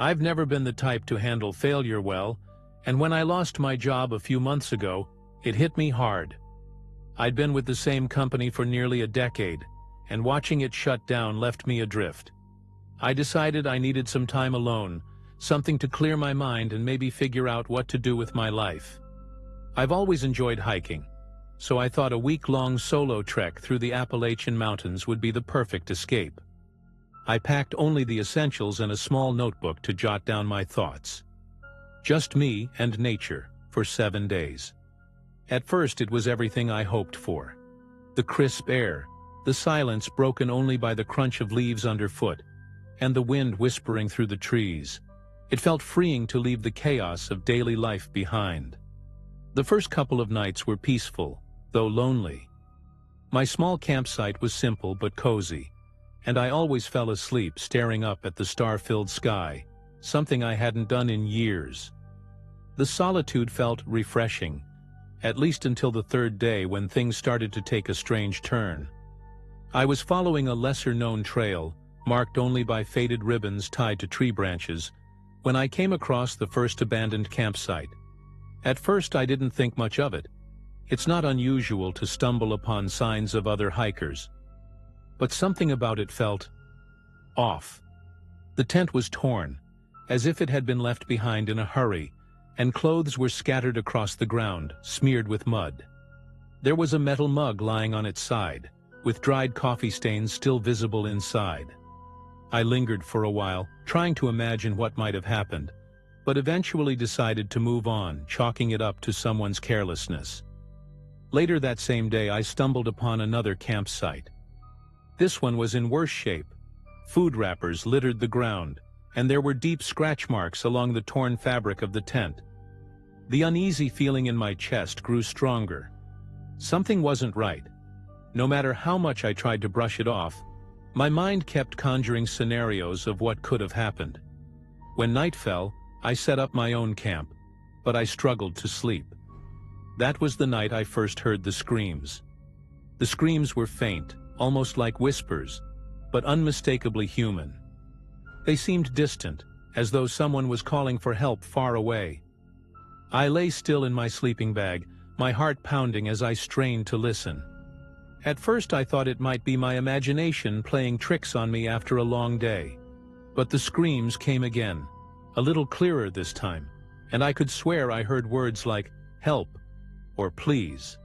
I've never been the type to handle failure well, and when I lost my job a few months ago, it hit me hard. I'd been with the same company for nearly a decade, and watching it shut down left me adrift. I decided I needed some time alone, something to clear my mind and maybe figure out what to do with my life. I've always enjoyed hiking, so I thought a week-long solo trek through the Appalachian Mountains would be the perfect escape. I packed only the essentials and a small notebook to jot down my thoughts. Just me and nature for 7 days. At first it was everything I hoped for. The crisp air, the silence broken only by the crunch of leaves underfoot, and the wind whispering through the trees. It felt freeing to leave the chaos of daily life behind. The first couple of nights were peaceful, though lonely. My small campsite was simple but cozy, and I always fell asleep staring up at the star-filled sky, something I hadn't done in years. The solitude felt refreshing, at least until the third day when things started to take a strange turn. I was following a lesser-known trail, marked only by faded ribbons tied to tree branches, when I came across the first abandoned campsite. At first I didn't think much of it. It's not unusual to stumble upon signs of other hikers. But something about it felt off. The tent was torn, as if it had been left behind in a hurry, and clothes were scattered across the ground, smeared with mud. There was a metal mug lying on its side, with dried coffee stains still visible inside. I lingered for a while, trying to imagine what might have happened, but eventually decided to move on, chalking it up to someone's carelessness. Later that same day I stumbled upon another campsite. This one was in worse shape. Food wrappers littered the ground, and there were deep scratch marks along the torn fabric of the tent. The uneasy feeling in my chest grew stronger. Something wasn't right. No matter how much I tried to brush it off, my mind kept conjuring scenarios of what could have happened. When night fell, I set up my own camp, but I struggled to sleep. That was the night I first heard the screams. The screams were faint, almost like whispers, but unmistakably human. They seemed distant, as though someone was calling for help far away. I lay still in my sleeping bag, my heart pounding as I strained to listen. At first I thought it might be my imagination playing tricks on me after a long day. But the screams came again, a little clearer this time, and I could swear I heard words like, "Help," or "Please."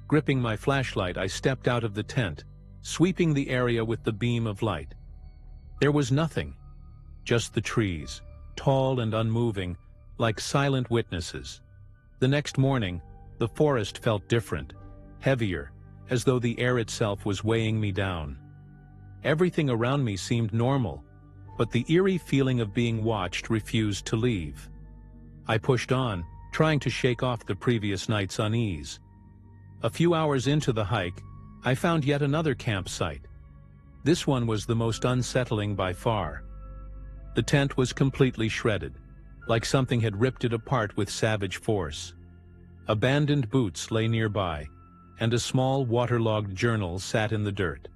Gripping my flashlight, I stepped out of the tent, sweeping the area with the beam of light. There was nothing, just the trees, tall and unmoving, like silent witnesses. The next morning, the forest felt different, heavier, as though the air itself was weighing me down. Everything around me seemed normal, but the eerie feeling of being watched refused to leave. I pushed on, trying to shake off the previous night's unease. A few hours into the hike, I found yet another campsite. This one was the most unsettling by far. The tent was completely shredded, like something had ripped it apart with savage force. Abandoned boots lay nearby, and a small waterlogged journal sat in the dirt.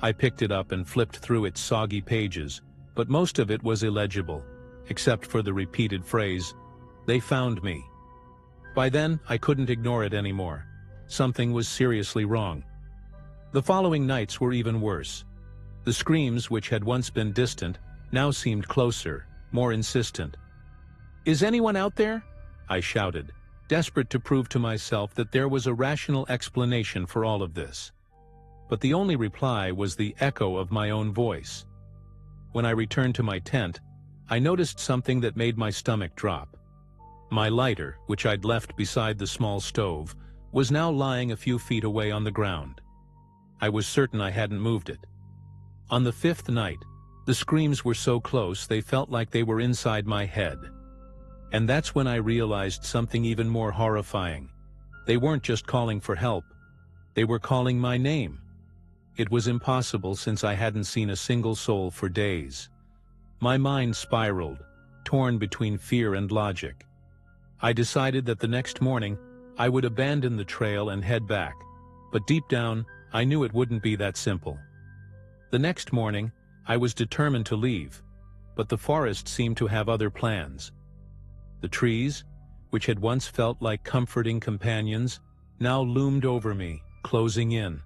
I picked it up and flipped through its soggy pages, but most of it was illegible, except for the repeated phrase, "They found me." By then, I couldn't ignore it anymore. Something was seriously wrong. The following nights were even worse. The screams, which had once been distant, now seemed closer, more insistent. "Is anyone out there?" I shouted, desperate to prove to myself that there was a rational explanation for all of this. But the only reply was the echo of my own voice. When I returned to my tent, I noticed something that made my stomach drop. My lighter, which I'd left beside the small stove, was now lying a few feet away on the ground. I was certain I hadn't moved it. On the fifth night, the screams were so close they felt like they were inside my head. And that's when I realized something even more horrifying. They weren't just calling for help. They were calling my name. It was impossible since I hadn't seen a single soul for days. My mind spiraled, torn between fear and logic. I decided that the next morning, I would abandon the trail and head back, but deep down, I knew it wouldn't be that simple. The next morning, I was determined to leave. but the forest seemed to have other plans. The trees, which had once felt like comforting companions, now loomed over me, closing in.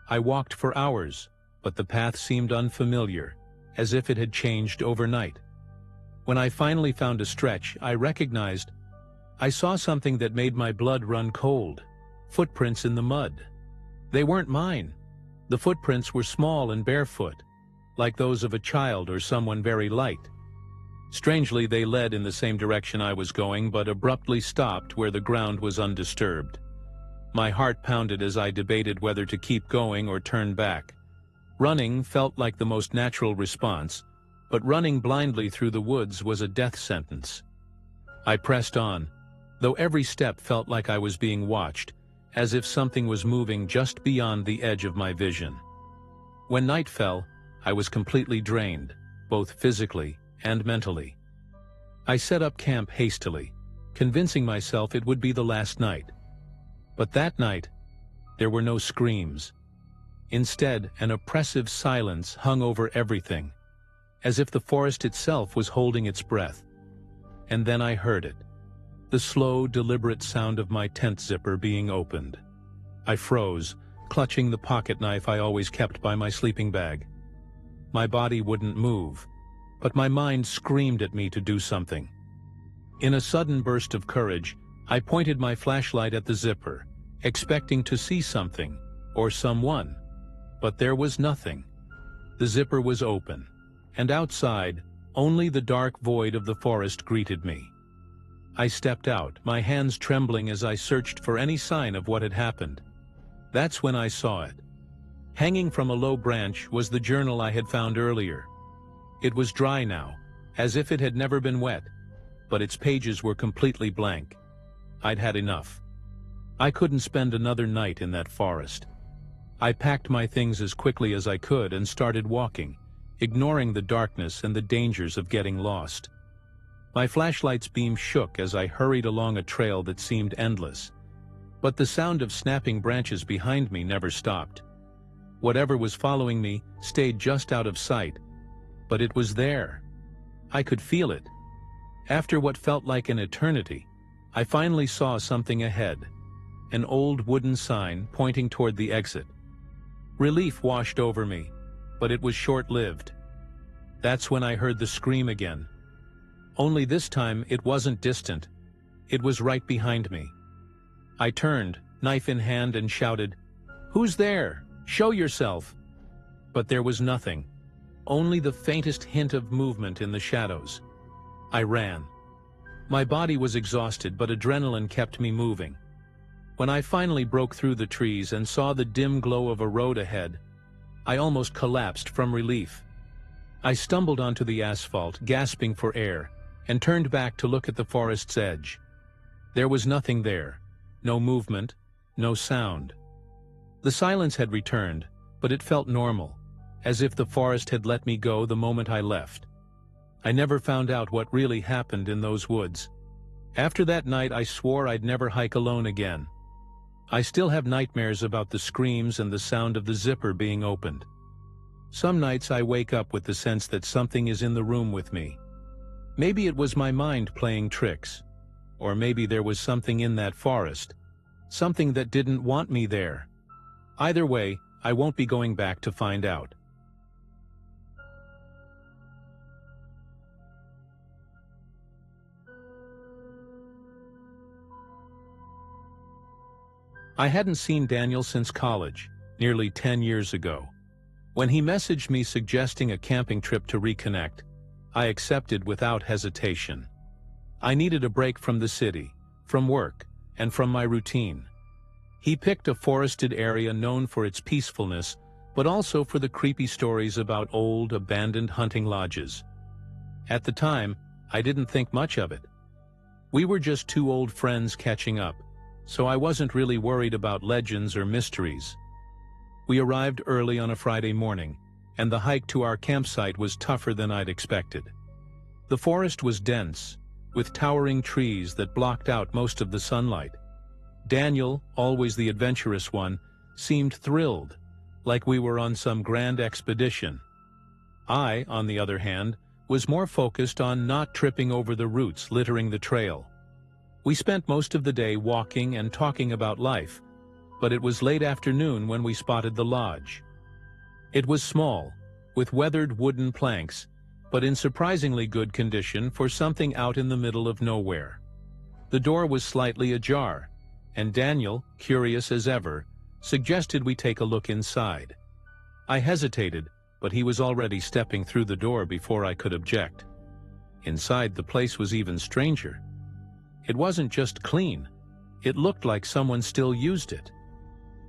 I walked for hours, but the path seemed unfamiliar, as if it had changed overnight. When I finally found a stretch, I saw something that made my blood run cold. Footprints in the mud. They weren't mine. The footprints were small and barefoot, like those of a child or someone very light. Strangely, they led in the same direction I was going, but abruptly stopped where the ground was undisturbed. My heart pounded as I debated whether to keep going or turn back. Running felt like the most natural response, but running blindly through the woods was a death sentence. I pressed on, though every step felt like I was being watched, as if something was moving just beyond the edge of my vision. When night fell, I was completely drained, both physically and mentally. I set up camp hastily, convincing myself it would be the last night. But that night, there were no screams. Instead, an oppressive silence hung over everything, as if the forest itself was holding its breath. And then I heard it, the slow, deliberate sound of my tent zipper being opened. I froze, clutching the pocket knife I always kept by my sleeping bag. My body wouldn't move, but my mind screamed at me to do something. In a sudden burst of courage, I pointed my flashlight at the zipper, expecting to see something, or someone. But there was nothing. The zipper was open, and outside, only the dark void of the forest greeted me. I stepped out, my hands trembling as I searched for any sign of what had happened. That's when I saw it. Hanging from a low branch was the journal I had found earlier. It was dry now, as if it had never been wet, but its pages were completely blank. I'd had enough. I couldn't spend another night in that forest. I packed my things as quickly as I could and started walking, ignoring the darkness and the dangers of getting lost. My flashlight's beam shook as I hurried along a trail that seemed endless, but the sound of snapping branches behind me never stopped. Whatever was following me stayed just out of sight, but it was there. I could feel it. After what felt like an eternity, I finally saw something ahead, an old wooden sign pointing toward the exit. Relief washed over me, but it was short-lived. That's when I heard the scream again. Only this time it wasn't distant. It was right behind me. I turned, knife in hand, and shouted, "Who's there? Show yourself!" But there was nothing, only the faintest hint of movement in the shadows. I ran. My body was exhausted, but adrenaline kept me moving. When I finally broke through the trees and saw the dim glow of a road ahead, I almost collapsed from relief. I stumbled onto the asphalt, gasping for air, and turned back to look at the forest's edge. There was nothing there, no movement, no sound. The silence had returned, but it felt normal, as if the forest had let me go the moment I left. I never found out what really happened in those woods. After that night, I swore I'd never hike alone again. I still have nightmares about the screams and the sound of the zipper being opened. Some nights I wake up with the sense that something is in the room with me. Maybe it was my mind playing tricks, or maybe there was something in that forest, something that didn't want me there. Either way, I won't be going back to find out. I hadn't seen Daniel since college, nearly 10 years ago. When he messaged me suggesting a camping trip to reconnect, I accepted without hesitation. I needed a break from the city, from work, and from my routine. He picked a forested area known for its peacefulness, but also for the creepy stories about old, abandoned hunting lodges. At the time, I didn't think much of it. We were just two old friends catching up, so I wasn't really worried about legends or mysteries. We arrived early on a Friday morning, and the hike to our campsite was tougher than I'd expected. The forest was dense, with towering trees that blocked out most of the sunlight. Daniel, always the adventurous one, seemed thrilled, like we were on some grand expedition. I, on the other hand, was more focused on not tripping over the roots littering the trail. We spent most of the day walking and talking about life, but it was late afternoon when we spotted the lodge. It was small, with weathered wooden planks, but in surprisingly good condition for something out in the middle of nowhere. The door was slightly ajar, and Daniel, curious as ever, suggested we take a look inside. I hesitated, but he was already stepping through the door before I could object. Inside, the place was even stranger. It wasn't just clean. It looked like someone still used it.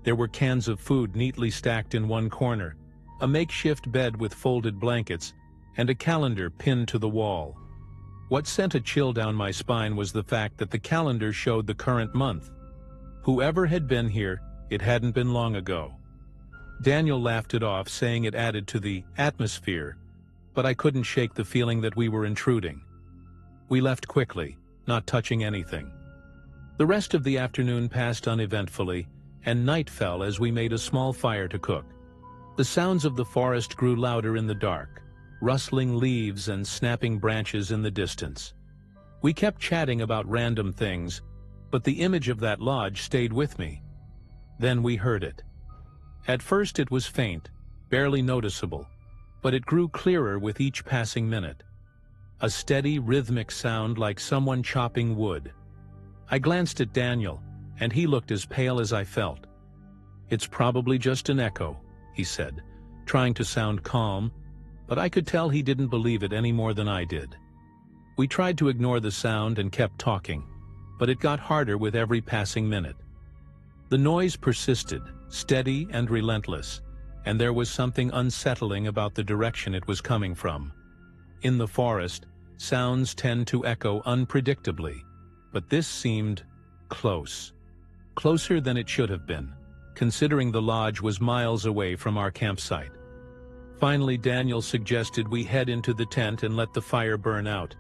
There were cans of food neatly stacked in one corner, a makeshift bed with folded blankets, and a calendar pinned to the wall. What sent a chill down my spine was the fact that the calendar showed the current month. Whoever had been here, it hadn't been long ago. Daniel laughed it off, saying it added to the atmosphere, but I couldn't shake the feeling that we were intruding. We left quickly, not touching anything. The rest of the afternoon passed uneventfully, and night fell as we made a small fire to cook. The sounds of the forest grew louder in the dark, rustling leaves and snapping branches in the distance. We kept chatting about random things, but the image of that lodge stayed with me. Then we heard it. At first it was faint, barely noticeable, but it grew clearer with each passing minute. A steady, rhythmic sound like someone chopping wood. I glanced at Daniel, and he looked as pale as I felt. "It's probably just an echo," he said, trying to sound calm, but I could tell he didn't believe it any more than I did. We tried to ignore the sound and kept talking, but it got harder with every passing minute. The noise persisted, steady and relentless, and there was something unsettling about the direction it was coming from. In the forest, sounds tend to echo unpredictably, but this seemed close. Closer than it should have been, considering the lodge was miles away from our campsite. Finally, Daniel suggested we head into the tent and let the fire burn out.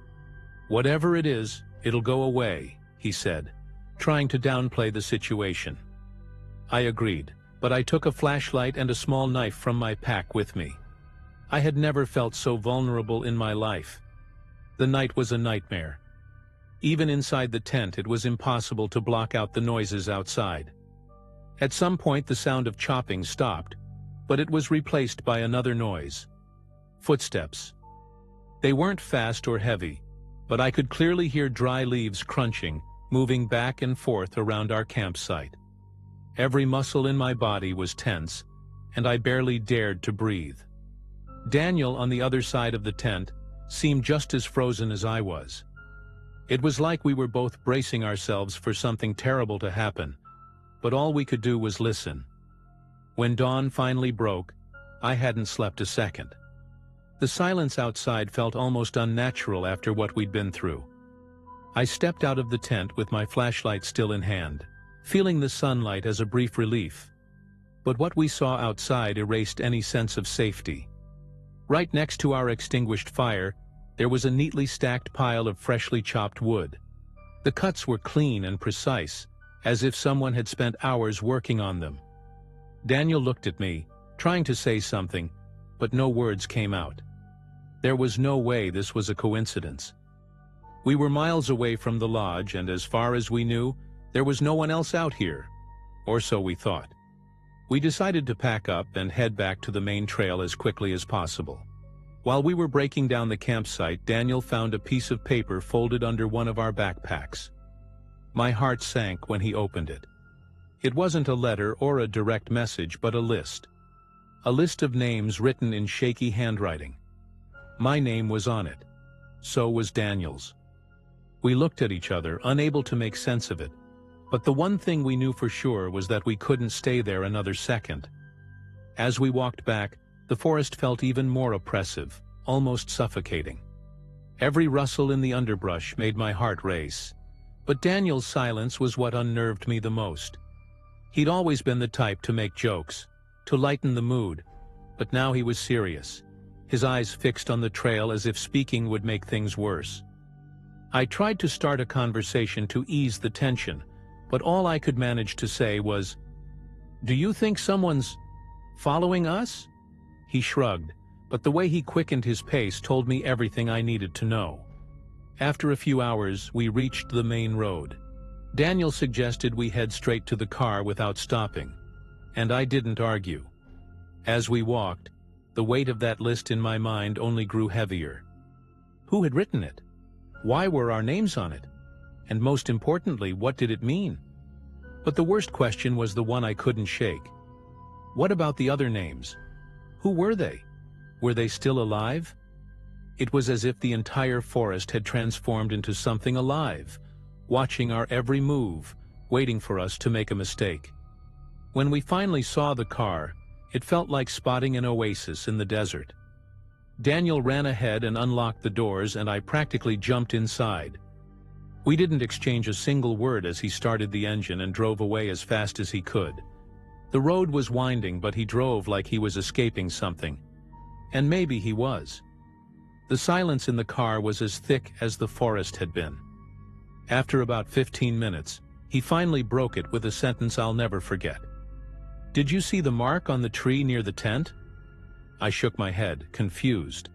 "Whatever it is, it'll go away," he said, trying to downplay the situation. I agreed, but I took a flashlight and a small knife from my pack with me. I had never felt so vulnerable in my life. The night was a nightmare. Even inside the tent, it was impossible to block out the noises outside. At some point, the sound of chopping stopped, but it was replaced by another noise. Footsteps. They weren't fast or heavy, but I could clearly hear dry leaves crunching, moving back and forth around our campsite. Every muscle in my body was tense, and I barely dared to breathe. Daniel, on the other side of the tent, seemed just as frozen as I was. It was like we were both bracing ourselves for something terrible to happen, but all we could do was listen. When dawn finally broke, I hadn't slept a second. The silence outside felt almost unnatural after what we'd been through. I stepped out of the tent with my flashlight still in hand, feeling the sunlight as a brief relief. But what we saw outside erased any sense of safety. Right next to our extinguished fire, there was a neatly stacked pile of freshly chopped wood. The cuts were clean and precise, as if someone had spent hours working on them. Daniel looked at me, trying to say something, but no words came out. There was no way this was a coincidence. We were miles away from the lodge, and as far as we knew, there was no one else out here, or so we thought. We decided to pack up and head back to the main trail as quickly as possible. While we were breaking down the campsite, Daniel found a piece of paper folded under one of our backpacks. My heart sank when he opened it. It wasn't a letter or a direct message, but a list. A list of names written in shaky handwriting. My name was on it. So was Daniel's. We looked at each other, unable to make sense of it. But the one thing we knew for sure was that we couldn't stay there another second. As we walked back, the forest felt even more oppressive, almost suffocating. Every rustle in the underbrush made my heart race. But Daniel's silence was what unnerved me the most. He'd always been the type to make jokes, to lighten the mood, but now he was serious, his eyes fixed on the trail as if speaking would make things worse. I tried to start a conversation to ease the tension, but all I could manage to say was, "Do you think someone's following us?" He shrugged, but the way he quickened his pace told me everything I needed to know. After a few hours, we reached the main road. Daniel suggested we head straight to the car without stopping, and I didn't argue. As we walked, the weight of that list in my mind only grew heavier. Who had written it? Why were our names on it? And most importantly, what did it mean? But the worst question was the one I couldn't shake. What about the other names? Who were they? Were they still alive? It was as if the entire forest had transformed into something alive, watching our every move, waiting for us to make a mistake. When we finally saw the car, it felt like spotting an oasis in the desert. Daniel ran ahead and unlocked the doors, and I practically jumped inside. We didn't exchange a single word as he started the engine and drove away as fast as he could. The road was winding, but he drove like he was escaping something. And maybe he was. The silence in the car was as thick as the forest had been. After about 15 minutes, he finally broke it with a sentence I'll never forget. "Did you see the mark on the tree near the tent?" I shook my head, confused.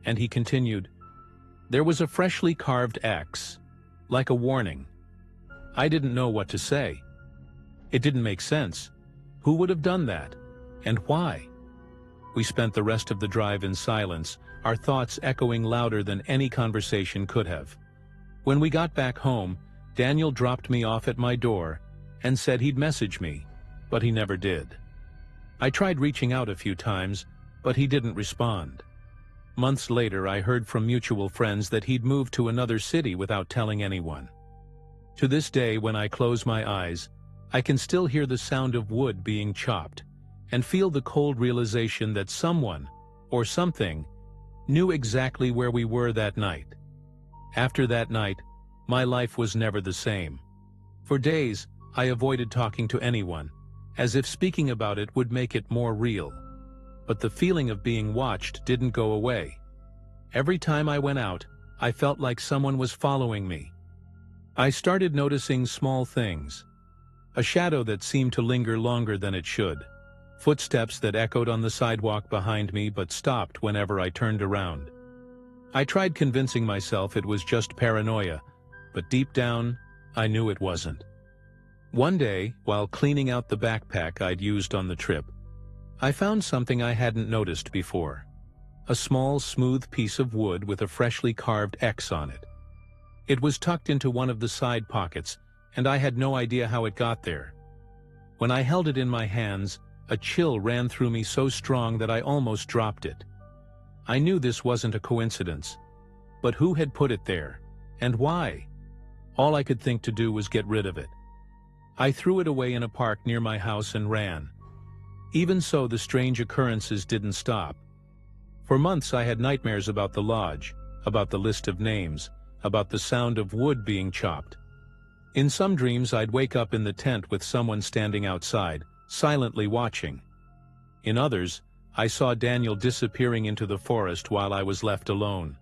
And he continued, "There was a freshly carved X, like a warning." I didn't know what to say. It didn't make sense. Who would have done that? And why? We spent the rest of the drive in silence, our thoughts echoing louder than any conversation could have. When we got back home, Daniel dropped me off at my door and said he'd message me, but he never did. I tried reaching out a few times, but he didn't respond. Months later, I heard from mutual friends that he'd moved to another city without telling anyone. To this day, when I close my eyes, I can still hear the sound of wood being chopped and feel the cold realization that someone, or something, knew exactly where we were that night. After that night, my life was never the same. For days, I avoided talking to anyone, as if speaking about it would make it more real. But the feeling of being watched didn't go away. Every time I went out, I felt like someone was following me. I started noticing small things. A shadow that seemed to linger longer than it should. Footsteps that echoed on the sidewalk behind me but stopped whenever I turned around. I tried convincing myself it was just paranoia, but deep down, I knew it wasn't. One day, while cleaning out the backpack I'd used on the trip, I found something I hadn't noticed before. A small, smooth piece of wood with a freshly carved X on it. It was tucked into one of the side pockets, and I had no idea how it got there. When I held it in my hands, a chill ran through me so strong that I almost dropped it. I knew this wasn't a coincidence. But who had put it there? And why? All I could think to do was get rid of it. I threw it away in a park near my house and ran. Even so, the strange occurrences didn't stop. For months I had nightmares about the lodge, about the list of names, about the sound of wood being chopped. In some dreams I'd wake up in the tent with someone standing outside, silently watching. In others, I saw Daniel disappearing into the forest while I was left alone.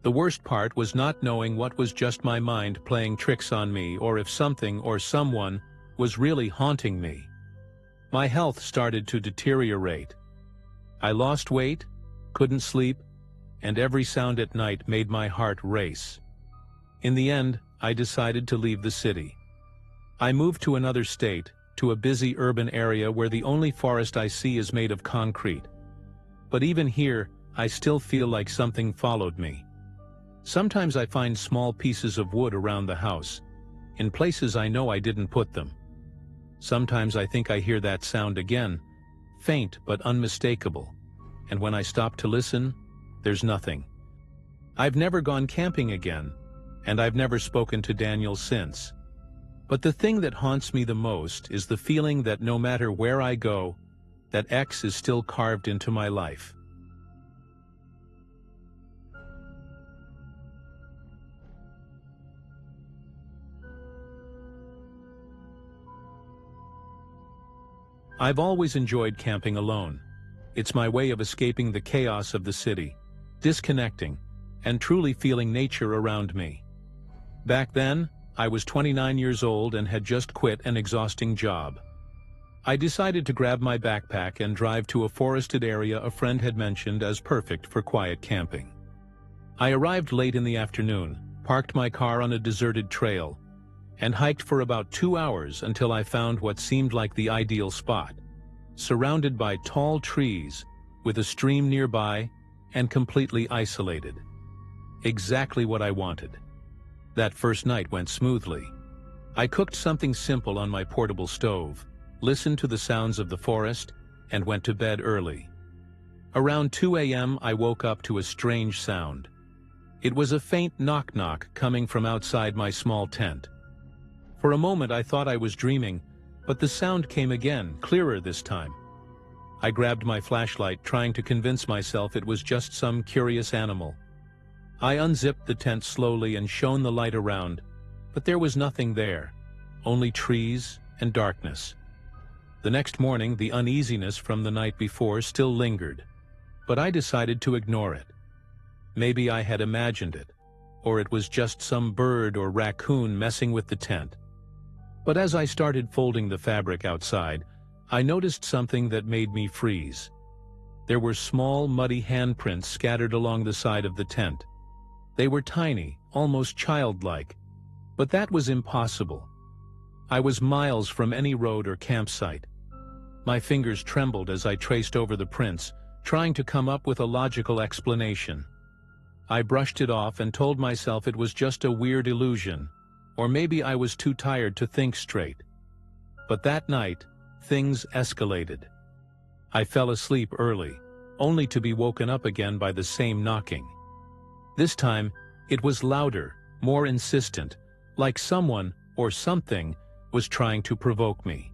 The worst part was not knowing what was just my mind playing tricks on me or if something or someone was really haunting me. My health started to deteriorate. I lost weight, couldn't sleep, and every sound at night made my heart race. In the end, I decided to leave the city. I moved to another state, to a busy urban area where the only forest I see is made of concrete. But even here, I still feel like something followed me. Sometimes I find small pieces of wood around the house, in places I know I didn't put them. Sometimes I think I hear that sound again, faint but unmistakable, and when I stop to listen, there's nothing. I've never gone camping again, and I've never spoken to Daniel since. But the thing that haunts me the most is the feeling that no matter where I go, that X is still carved into my life. I've always enjoyed camping alone. It's my way of escaping the chaos of the city, disconnecting, and truly feeling nature around me. Back then, I was 29 years old and had just quit an exhausting job. I decided to grab my backpack and drive to a forested area a friend had mentioned as perfect for quiet camping. I arrived late in the afternoon, parked my car on a deserted trail, and hiked for about 2 hours until I found what seemed like the ideal spot, surrounded by tall trees, with a stream nearby, and completely isolated. Exactly what I wanted. That first night went smoothly. I cooked something simple on my portable stove, listened to the sounds of the forest, and went to bed early. Around 2 a.m. I woke up to a strange sound. It was a faint knock-knock coming from outside my small tent. For a moment I thought I was dreaming, but the sound came again, clearer this time. I grabbed my flashlight, trying to convince myself it was just some curious animal. I unzipped the tent slowly and shone the light around, but there was nothing there, only trees and darkness. The next morning, the uneasiness from the night before still lingered, but I decided to ignore it. Maybe I had imagined it, or it was just some bird or raccoon messing with the tent. But as I started folding the fabric outside, I noticed something that made me freeze. There were small, muddy handprints scattered along the side of the tent. They were tiny, almost childlike, but that was impossible. I was miles from any road or campsite. My fingers trembled as I traced over the prints, trying to come up with a logical explanation. I brushed it off and told myself it was just a weird illusion, or maybe I was too tired to think straight. But that night, things escalated. I fell asleep early, only to be woken up again by the same knocking. This time, it was louder, more insistent, like someone or something was trying to provoke me.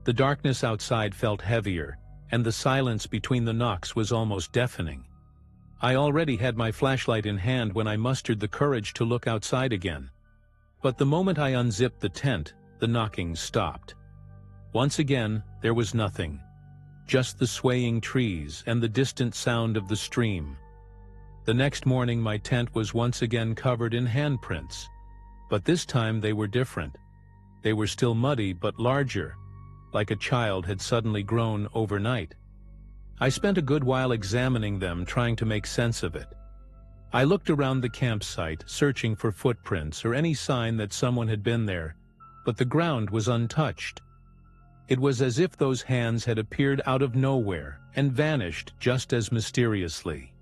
The darkness outside felt heavier, and the silence between the knocks was almost deafening. I already had my flashlight in hand when I mustered the courage to look outside again. But the moment I unzipped the tent, the knocking stopped. Once again, there was nothing, just the swaying trees and the distant sound of the stream. The next morning, my tent was once again covered in handprints, but this time they were different. They were still muddy but larger, like a child had suddenly grown overnight. I spent a good while examining them, trying to make sense of it. I looked around the campsite, searching for footprints or any sign that someone had been there, but the ground was untouched. It was as if those hands had appeared out of nowhere and vanished just as mysteriously.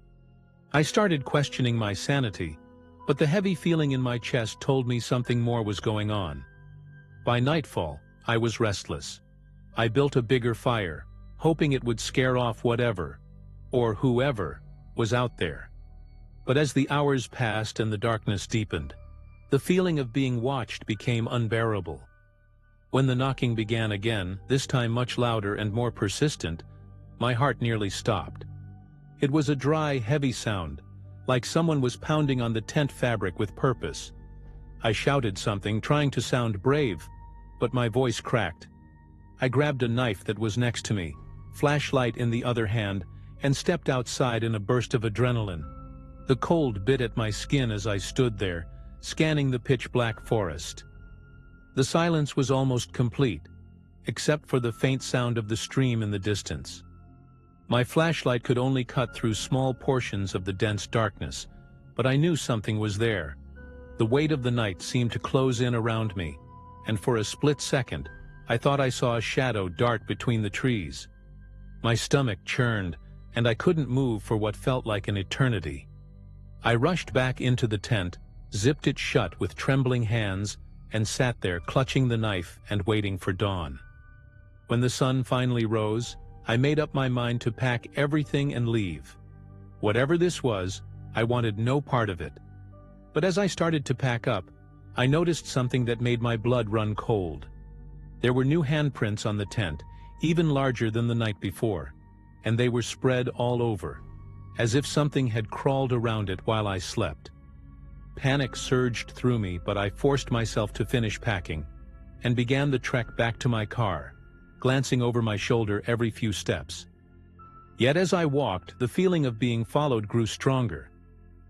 I started questioning my sanity, but the heavy feeling in my chest told me something more was going on. By nightfall, I was restless. I built a bigger fire, hoping it would scare off whatever, or whoever, was out there. But as the hours passed and the darkness deepened, the feeling of being watched became unbearable. When the knocking began again, this time much louder and more persistent, my heart nearly stopped. It was a dry, heavy sound, like someone was pounding on the tent fabric with purpose. I shouted something, trying to sound brave, but my voice cracked. I grabbed a knife that was next to me, flashlight in the other hand, and stepped outside in a burst of adrenaline. The cold bit at my skin as I stood there, scanning the pitch-black forest. The silence was almost complete, except for the faint sound of the stream in the distance. My flashlight could only cut through small portions of the dense darkness, but I knew something was there. The weight of the night seemed to close in around me, and for a split second, I thought I saw a shadow dart between the trees. My stomach churned, and I couldn't move for what felt like an eternity. I rushed back into the tent, zipped it shut with trembling hands, and sat there clutching the knife and waiting for dawn. When the sun finally rose, I made up my mind to pack everything and leave. Whatever this was, I wanted no part of it. But as I started to pack up, I noticed something that made my blood run cold. There were new handprints on the tent, even larger than the night before, and they were spread all over, as if something had crawled around it while I slept. Panic surged through me, but I forced myself to finish packing, and began the trek back to my car, glancing over my shoulder every few steps. Yet as I walked, the feeling of being followed grew stronger.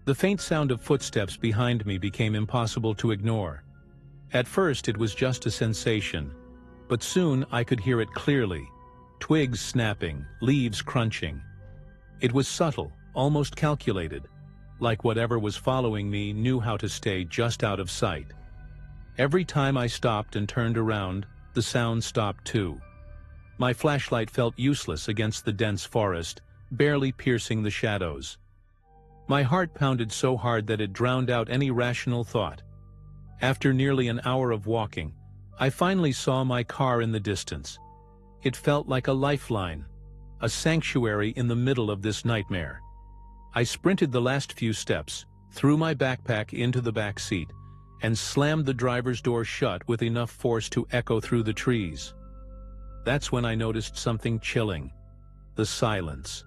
The faint sound of footsteps behind me became impossible to ignore. At first it was just a sensation, But soon I could hear it clearly. Twigs snapping, leaves crunching. It was subtle, almost calculated, like whatever was following me knew how to stay just out of sight. Every time I stopped and turned around, the sound stopped too. My flashlight felt useless against the dense forest, barely piercing the shadows. My heart pounded so hard that it drowned out any rational thought. After nearly an hour of walking, I finally saw my car in the distance. It felt like a lifeline, a sanctuary in the middle of this nightmare. I sprinted the last few steps, threw my backpack into the back seat, and slammed the driver's door shut with enough force to echo through the trees. That's when I noticed something chilling. The silence.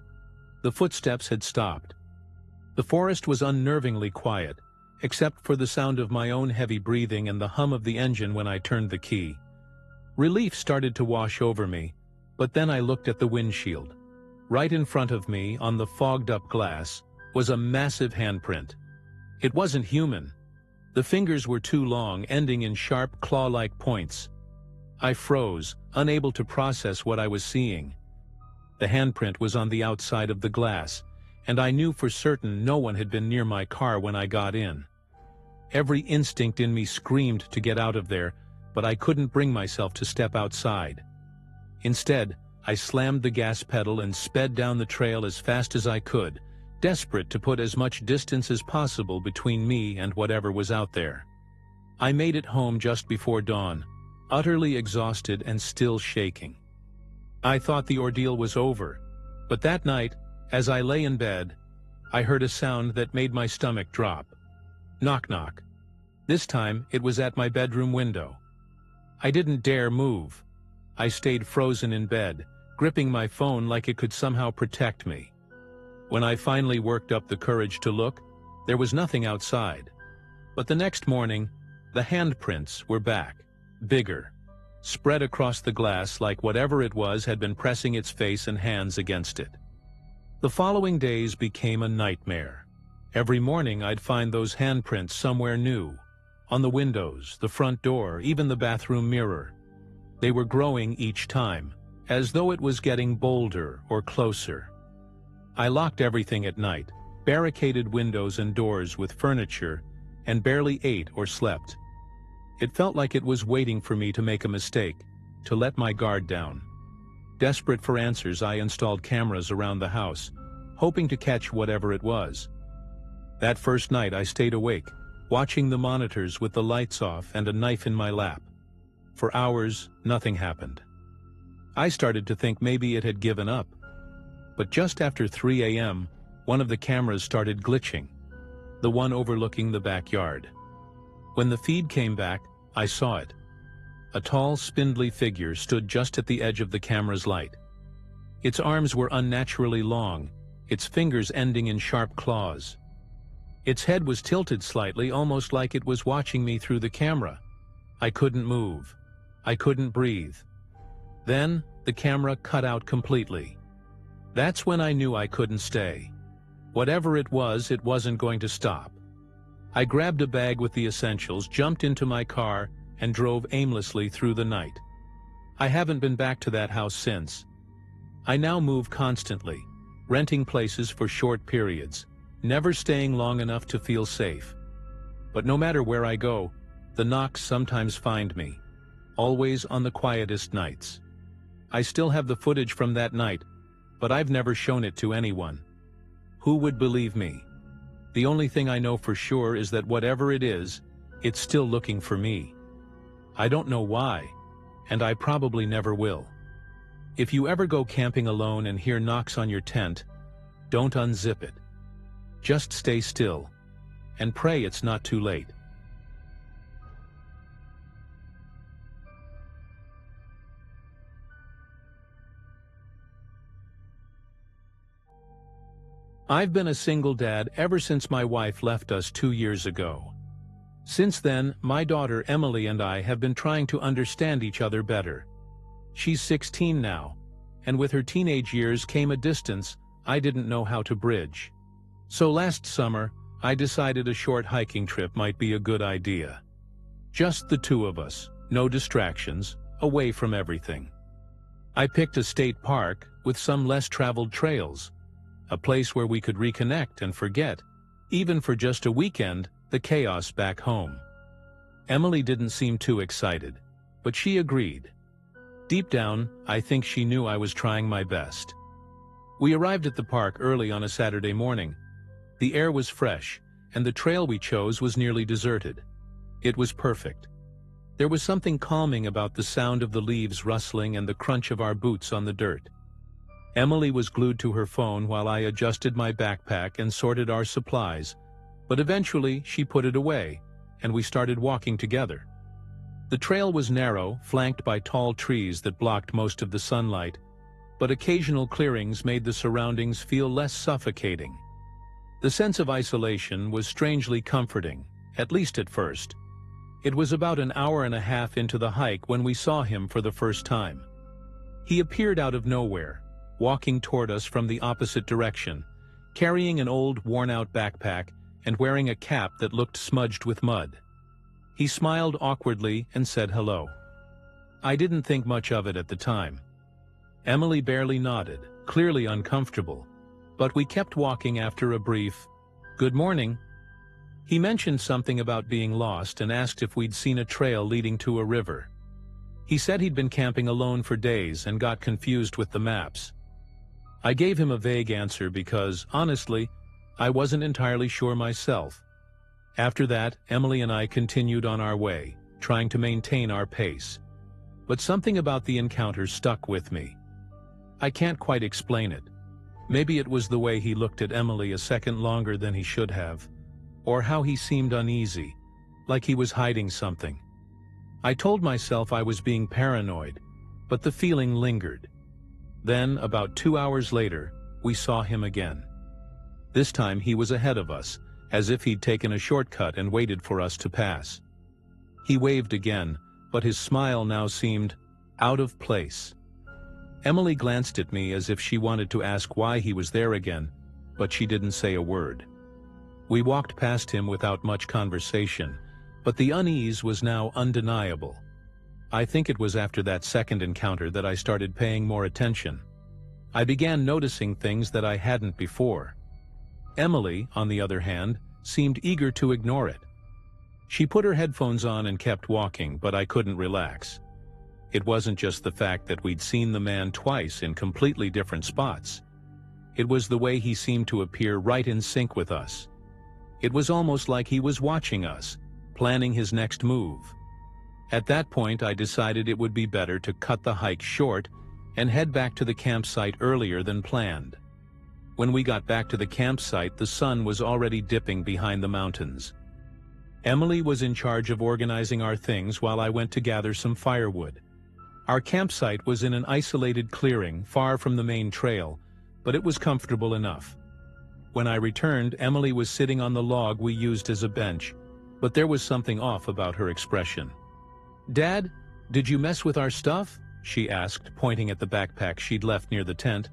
The footsteps had stopped. The forest was unnervingly quiet, except for the sound of my own heavy breathing and the hum of the engine when I turned the key. Relief started to wash over me, but then I looked at the windshield. Right in front of me, on the fogged-up glass, was a massive handprint. It wasn't human. The fingers were too long, ending in sharp, claw-like points. I froze, unable to process what I was seeing. The handprint was on the outside of the glass, and I knew for certain no one had been near my car when I got in. Every instinct in me screamed to get out of there, but I couldn't bring myself to step outside. Instead, I slammed the gas pedal and sped down the trail as fast as I could, desperate to put as much distance as possible between me and whatever was out there. I made it home just before dawn, utterly exhausted and still shaking. I thought the ordeal was over, but that night, as I lay in bed, I heard a sound that made my stomach drop. Knock knock. This time, it was at my bedroom window. I didn't dare move. I stayed frozen in bed, gripping my phone like it could somehow protect me. When I finally worked up the courage to look, there was nothing outside. But the next morning, the handprints were back, bigger, spread across the glass like whatever it was had been pressing its face and hands against it. The following days became a nightmare. Every morning I'd find those handprints somewhere new, on the windows, the front door, even the bathroom mirror. They were growing each time, as though it was getting bolder or closer. I locked everything at night, barricaded windows and doors with furniture, and barely ate or slept. It felt like it was waiting for me to make a mistake, to let my guard down. Desperate for answers, I installed cameras around the house, hoping to catch whatever it was. That first night I stayed awake, watching the monitors with the lights off and a knife in my lap. For hours, nothing happened. I started to think maybe it had given up. But just after 3 a.m., one of the cameras started glitching, the one overlooking the backyard. When the feed came back, I saw it. A tall, spindly figure stood just at the edge of the camera's light. Its arms were unnaturally long, its fingers ending in sharp claws. Its head was tilted slightly, almost like it was watching me through the camera. I couldn't move. I couldn't breathe. Then, the camera cut out completely. That's when I knew I couldn't stay. Whatever it wasn't going to stop. I grabbed a bag with the essentials, jumped into my car, and drove aimlessly through the night. I haven't been back to that house since. I now move constantly, renting places for short periods, never staying long enough to feel safe. But no matter where I go, the knocks sometimes find me, always on the quietest nights. I still have the footage from that night, but I've never shown it to anyone. Who would believe me? The only thing I know for sure is that whatever it is, it's still looking for me. I don't know why, and I probably never will. If you ever go camping alone and hear knocks on your tent, don't unzip it. Just stay still, and pray it's not too late. I've been a single dad ever since my wife left us 2 years ago. Since then, my daughter Emily and I have been trying to understand each other better. She's 16 now, and with her teenage years came a distance I didn't know how to bridge. So last summer, I decided a short hiking trip might be a good idea. Just the two of us, no distractions, away from everything. I picked a state park with some less traveled trails, a place where we could reconnect and forget, even for just a weekend, the chaos back home. Emily didn't seem too excited, but she agreed. Deep down, I think she knew I was trying my best. We arrived at the park early on a Saturday morning. The air was fresh, and the trail we chose was nearly deserted. It was perfect. There was something calming about the sound of the leaves rustling and the crunch of our boots on the dirt. Emily was glued to her phone while I adjusted my backpack and sorted our supplies, but eventually she put it away, and we started walking together. The trail was narrow, flanked by tall trees that blocked most of the sunlight, but occasional clearings made the surroundings feel less suffocating. The sense of isolation was strangely comforting, at least at first. It was about an hour and a half into the hike when we saw him for the first time. He appeared out of nowhere, walking toward us from the opposite direction, carrying an old, worn-out backpack and wearing a cap that looked smudged with mud. He smiled awkwardly and said hello. I didn't think much of it at the time. Emily barely nodded, clearly uncomfortable, but we kept walking after a brief, "Good morning." He mentioned something about being lost and asked if we'd seen a trail leading to a river. He said he'd been camping alone for days and got confused with the maps. I gave him a vague answer because, honestly, I wasn't entirely sure myself. After that, Emily and I continued on our way, trying to maintain our pace. But something about the encounter stuck with me. I can't quite explain it. Maybe it was the way he looked at Emily a second longer than he should have, or how he seemed uneasy, like he was hiding something. I told myself I was being paranoid, but the feeling lingered. Then, about 2 hours later, we saw him again. This time he was ahead of us, as if he'd taken a shortcut and waited for us to pass. He waved again, but his smile now seemed out of place. Emily glanced at me as if she wanted to ask why he was there again, but she didn't say a word. We walked past him without much conversation, but the unease was now undeniable. I think it was after that second encounter that I started paying more attention. I began noticing things that I hadn't before. Emily, on the other hand, seemed eager to ignore it. She put her headphones on and kept walking, but I couldn't relax. It wasn't just the fact that we'd seen the man twice in completely different spots. It was the way he seemed to appear right in sync with us. It was almost like he was watching us, planning his next move. At that point, I decided it would be better to cut the hike short and head back to the campsite earlier than planned. When we got back to the campsite, the sun was already dipping behind the mountains. Emily was in charge of organizing our things while I went to gather some firewood. Our campsite was in an isolated clearing far from the main trail, but it was comfortable enough. When I returned, Emily was sitting on the log we used as a bench, but there was something off about her expression. "Dad, did you mess with our stuff?" she asked, pointing at the backpack she'd left near the tent.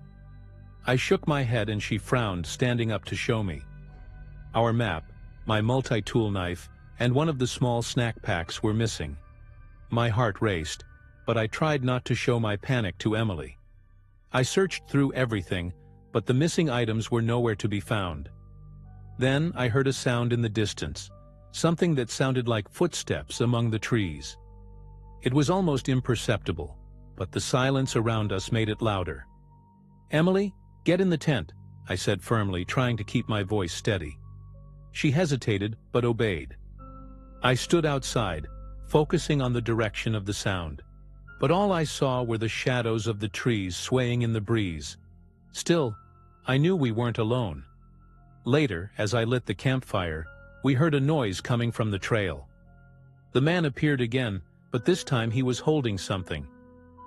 I shook my head and she frowned, standing up to show me. Our map, my multi-tool knife, and one of the small snack packs were missing. My heart raced, but I tried not to show my panic to Emily. I searched through everything, but the missing items were nowhere to be found. Then I heard a sound in the distance, something that sounded like footsteps among the trees. It was almost imperceptible, but the silence around us made it louder. "Emily, get in the tent," I said firmly, trying to keep my voice steady. She hesitated, but obeyed. I stood outside, focusing on the direction of the sound, but all I saw were the shadows of the trees swaying in the breeze. Still, I knew we weren't alone. Later, as I lit the campfire, we heard a noise coming from the trail. The man appeared again, but this time he was holding something.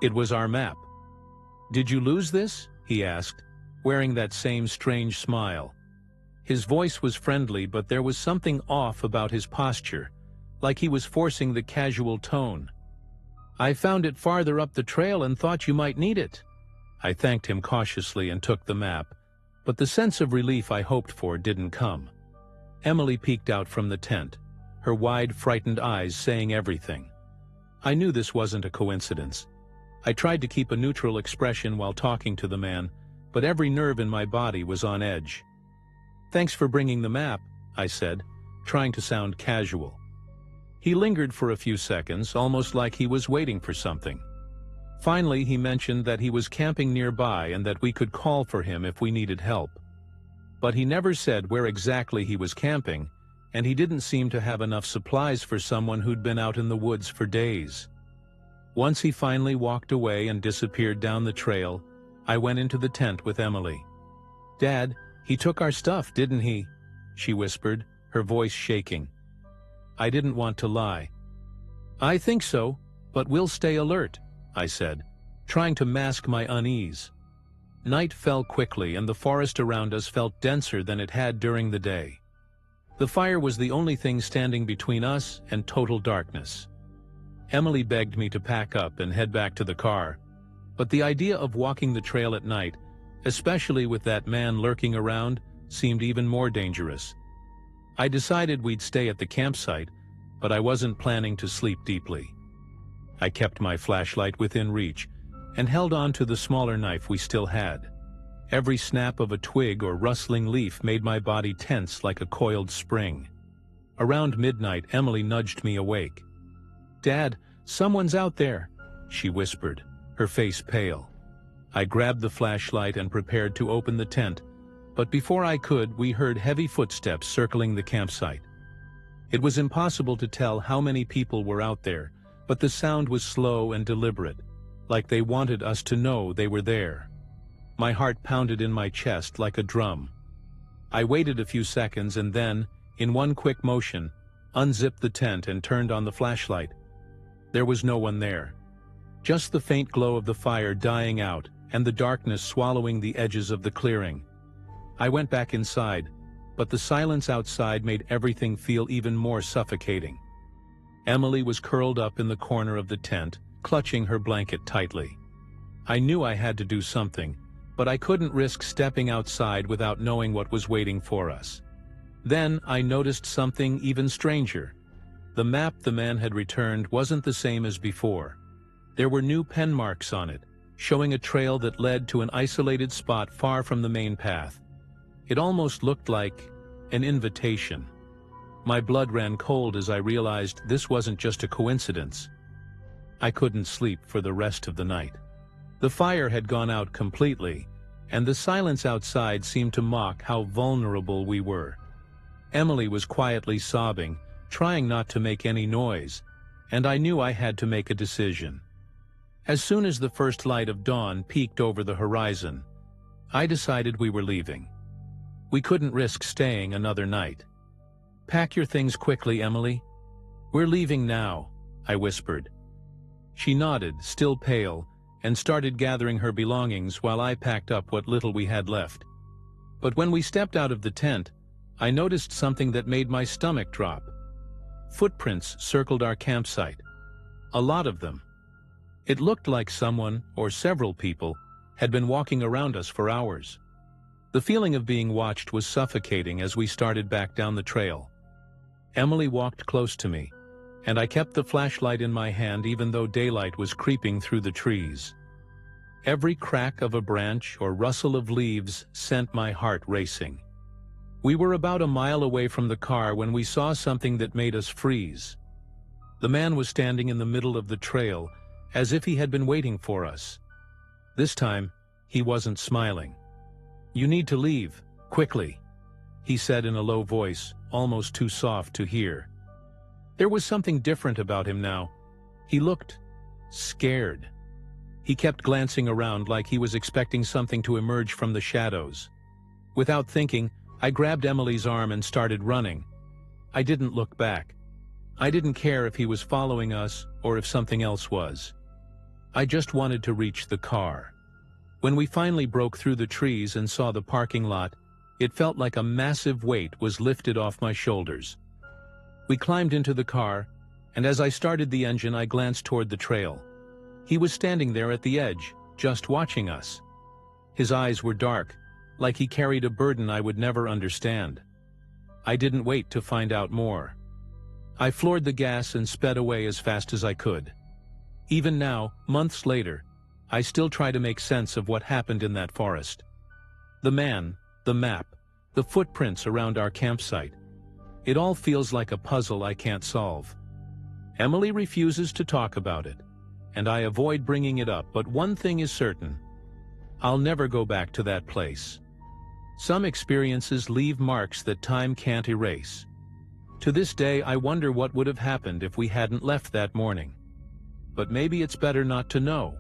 It was our map. "Did you lose this?" he asked, wearing that same strange smile. His voice was friendly, but there was something off about his posture, like he was forcing the casual tone. "I found it farther up the trail and thought you might need it." I thanked him cautiously and took the map, but the sense of relief I hoped for didn't come. Emily peeked out from the tent, her wide, frightened eyes saying everything. I knew this wasn't a coincidence. I tried to keep a neutral expression while talking to the man, but every nerve in my body was on edge. "Thanks for bringing the map," I said, trying to sound casual. He lingered for a few seconds, almost like he was waiting for something. Finally, he mentioned that he was camping nearby and that we could call for him if we needed help. But he never said where exactly he was camping, and he didn't seem to have enough supplies for someone who'd been out in the woods for days. Once he finally walked away and disappeared down the trail, I went into the tent with Emily. "Dad, he took our stuff, didn't he?" she whispered, her voice shaking. I didn't want to lie. "I think so, but we'll stay alert," I said, trying to mask my unease. Night fell quickly and the forest around us felt denser than it had during the day. The fire was the only thing standing between us and total darkness. Emily begged me to pack up and head back to the car, but the idea of walking the trail at night, especially with that man lurking around, seemed even more dangerous. I decided we'd stay at the campsite, but I wasn't planning to sleep deeply. I kept my flashlight within reach and held on to the smaller knife we still had. Every snap of a twig or rustling leaf made my body tense like a coiled spring. Around midnight, Emily nudged me awake. "Dad, someone's out there," she whispered, her face pale. I grabbed the flashlight and prepared to open the tent, but before I could, we heard heavy footsteps circling the campsite. It was impossible to tell how many people were out there, but the sound was slow and deliberate, like they wanted us to know they were there. My heart pounded in my chest like a drum. I waited a few seconds and then, in one quick motion, unzipped the tent and turned on the flashlight. There was no one there. Just the faint glow of the fire dying out and the darkness swallowing the edges of the clearing. I went back inside, but the silence outside made everything feel even more suffocating. Emily was curled up in the corner of the tent, clutching her blanket tightly. I knew I had to do something, but I couldn't risk stepping outside without knowing what was waiting for us. Then I noticed something even stranger. The map the man had returned wasn't the same as before. There were new pen marks on it, showing a trail that led to an isolated spot far from the main path. It almost looked like an invitation. My blood ran cold as I realized this wasn't just a coincidence. I couldn't sleep for the rest of the night. The fire had gone out completely, and the silence outside seemed to mock how vulnerable we were. Emily was quietly sobbing, trying not to make any noise, and I knew I had to make a decision. As soon as the first light of dawn peeked over the horizon, I decided we were leaving. We couldn't risk staying another night. "Pack your things quickly, Emily. We're leaving now," I whispered. She nodded, still pale, and started gathering her belongings while I packed up what little we had left. But when we stepped out of the tent, I noticed something that made my stomach drop. Footprints circled our campsite. A lot of them. It looked like someone, or several people, had been walking around us for hours. The feeling of being watched was suffocating as we started back down the trail. Emily walked close to me, and I kept the flashlight in my hand even though daylight was creeping through the trees. Every crack of a branch or rustle of leaves sent my heart racing. We were about a mile away from the car when we saw something that made us freeze. The man was standing in the middle of the trail, as if he had been waiting for us. This time, he wasn't smiling. "You need to leave, quickly," he said in a low voice, almost too soft to hear. There was something different about him now. He looked scared. He kept glancing around like he was expecting something to emerge from the shadows. Without thinking, I grabbed Emily's arm and started running. I didn't look back. I didn't care if he was following us or if something else was. I just wanted to reach the car. When we finally broke through the trees and saw the parking lot, it felt like a massive weight was lifted off my shoulders. We climbed into the car, and as I started the engine, I glanced toward the trail. He was standing there at the edge, just watching us. His eyes were dark, like he carried a burden I would never understand. I didn't wait to find out more. I floored the gas and sped away as fast as I could. Even now, months later, I still try to make sense of what happened in that forest. The man, the map, the footprints around our campsite. It all feels like a puzzle I can't solve. Emily refuses to talk about it, and I avoid bringing it up, but one thing is certain. I'll never go back to that place. Some experiences leave marks that time can't erase. To this day, I wonder what would have happened if we hadn't left that morning. But maybe it's better not to know.